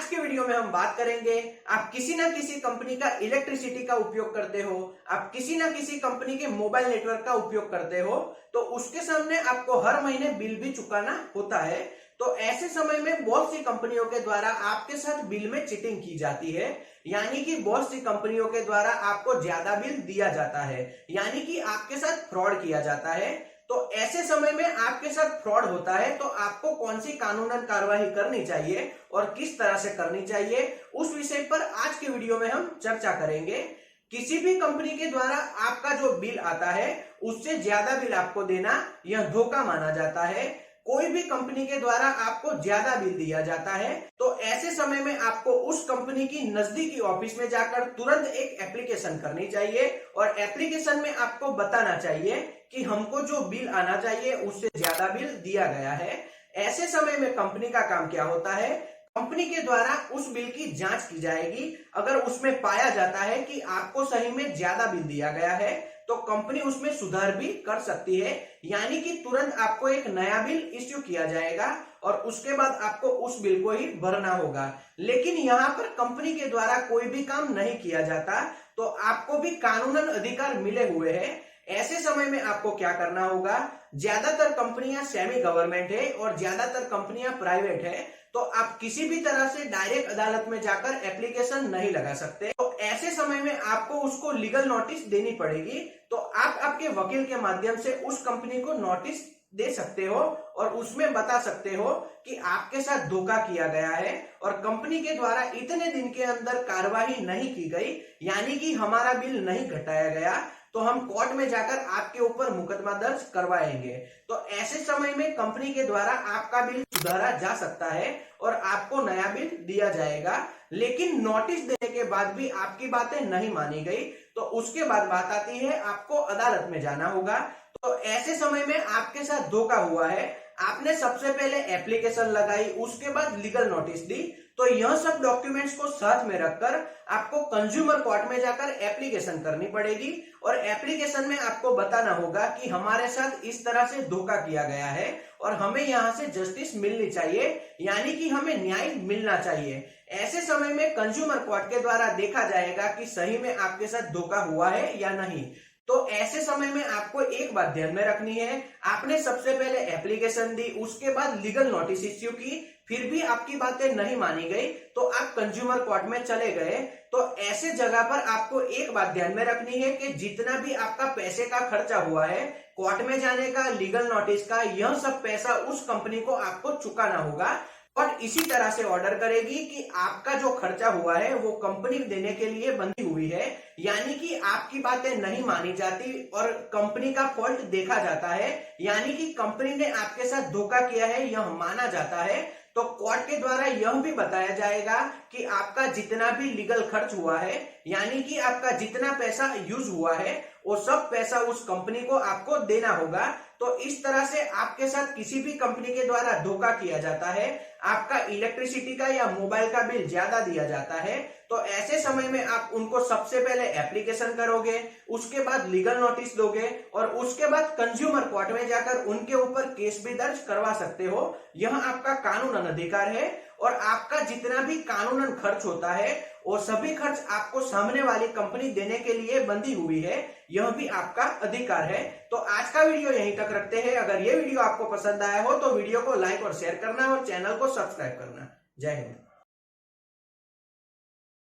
आज के वीडियो में हम बात करेंगे, आप किसी ना किसी कंपनी का इलेक्ट्रिसिटी का उपयोग करते हो, आप किसी ना किसी कंपनी के मोबाइल नेटवर्क का उपयोग करते हो, तो उसके सामने आपको हर महीने बिल भी चुकाना होता है। तो ऐसे समय में बहुत सी कंपनियों के द्वारा आपके साथ बिल में चीटिंग की जाती है, यानी कि बहुत सी कंपनियों के द्वारा आपको ज्यादा बिल दिया जाता है, यानी कि आपके साथ फ्रॉड किया जाता है। तो ऐसे समय में आपके साथ फ्रॉड होता है तो आपको कौन सी कानूनन कार्रवाई करनी चाहिए और किस तरह से करनी चाहिए, उस विषय पर आज के वीडियो में हम चर्चा करेंगे। किसी भी कंपनी के द्वारा आपका जो बिल आता है उससे ज्यादा बिल आपको देना यह धोखा माना जाता है। कोई भी कंपनी के द्वारा आपको ज्यादा बिल दिया जाता है तो ऐसे समय में आपको उस कंपनी की नजदीकी ऑफिस में जाकर तुरंत एक एप्लीकेशन करनी चाहिए और एप्लीकेशन में आपको बताना चाहिए कि हमको जो बिल आना चाहिए उससे ज्यादा बिल दिया गया है। ऐसे समय में कंपनी का काम क्या होता है, कंपनी के द्वारा उस बिल की जांच की जाएगी। अगर उसमें पाया जाता है कि आपको सही में ज्यादा बिल दिया गया है तो कंपनी उसमें सुधार भी कर सकती है, यानी कि तुरंत आपको एक नया बिल इश्यू किया जाएगा और उसके बाद आपको उस बिल को ही भरना होगा। लेकिन यहाँ पर कंपनी के द्वारा कोई भी काम नहीं किया जाता तो आपको भी कानूनन अधिकार मिले हुए हैं। ऐसे समय में आपको क्या करना होगा, ज्यादातर कंपनियां सेमी गवर्नमेंट है और ज्यादातर कंपनियां प्राइवेट है, तो आप किसी भी तरह से डायरेक्ट अदालत में जाकर एप्लीकेशन नहीं लगा सकते। तो ऐसे समय में आपको उसको लीगल नोटिस देनी पड़ेगी। तो आप आपके वकील के माध्यम से उस कंपनी को नोटिस दे सकते हो और उसमें बता सकते हो कि आपके साथ धोखा किया गया है और कंपनी के द्वारा इतने दिन के अंदर कार्रवाई नहीं की गई, यानी कि हमारा बिल नहीं घटाया गया, तो हम कोर्ट में जाकर आपके ऊपर मुकदमा दर्ज करवाएंगे। तो ऐसे समय में कंपनी के द्वारा आपका बिल सुधारा जा सकता है और आपको नया बिल दिया जाएगा। लेकिन नोटिस देने के बाद भी आपकी बातें नहीं मानी गई तो उसके बाद बात आती है आपको अदालत में जाना होगा। तो ऐसे समय में आपके साथ धोखा हुआ है, आपने सबसे पहले एप्लीकेशन लगाई, उसके बाद लीगल नोटिस दी, तो यह सब डॉक्यूमेंट्स को साथ में रखकर आपको कंज्यूमर कोर्ट में जाकर एप्लीकेशन करनी पड़ेगी और एप्लीकेशन में आपको बताना होगा कि हमारे साथ इस तरह से धोखा किया गया है और हमें यहाँ से जस्टिस मिलनी चाहिए, यानी कि हमें न्याय मिलना चाहिए। ऐसे समय में कंज्यूमर कोर्ट के द्वारा देखा जाएगा कि सही में आपके साथ धोखा हुआ है या नहीं। तो ऐसे समय में आपको एक बात ध्यान में रखनी है, आपने सबसे पहले एप्लीकेशन दी, उसके बाद लीगल नोटिस इश्यू की, फिर भी आपकी बातें नहीं मानी गई तो आप कंज्यूमर कोर्ट में चले गए। तो ऐसे जगह पर आपको एक बात ध्यान में रखनी है कि जितना भी आपका पैसे का खर्चा हुआ है, कोर्ट में जाने का, लीगल नोटिस का, यह सब पैसा उस कंपनी को आपको चुकाना होगा। और इसी तरह से ऑर्डर करेगी कि आपका जो खर्चा हुआ है वो कंपनी देने के लिए बंधी हुई है, यानी कि आपकी बातें नहीं मानी जाती और कंपनी का फॉल्ट देखा जाता है, यानी कि कंपनी ने आपके साथ धोखा किया है यह माना जाता है। तो कोर्ट के द्वारा यह भी बताया जाएगा कि आपका जितना भी लीगल खर्च हुआ है, यानी कि आपका जितना पैसा यूज हुआ है, वो सब पैसा उस कंपनी को आपको देना होगा। तो इस तरह से आपके साथ किसी भी कंपनी के द्वारा धोखा किया जाता है, आपका इलेक्ट्रिसिटी का या मोबाइल का बिल ज्यादा दिया जाता है, तो ऐसे समय में आप उनको सबसे पहले एप्लीकेशन करोगे, उसके बाद लीगल नोटिस दोगे और उसके बाद कंज्यूमर कोर्ट में जाकर उनके ऊपर केस भी दर्ज करवा सकते हो। यह आपका कानूनन अधिकार है और आपका जितना भी कानूनन खर्च होता है वो सभी खर्च आपको सामने वाली कंपनी देने के लिए बंधी हुई है, यह भी आपका अधिकार है। तो आज का वीडियो यहीं तक रखते हैं। अगर ये वीडियो आपको पसंद आया हो तो वीडियो को लाइक और शेयर करना और चैनल को सब्सक्राइब करना। जय हिंद।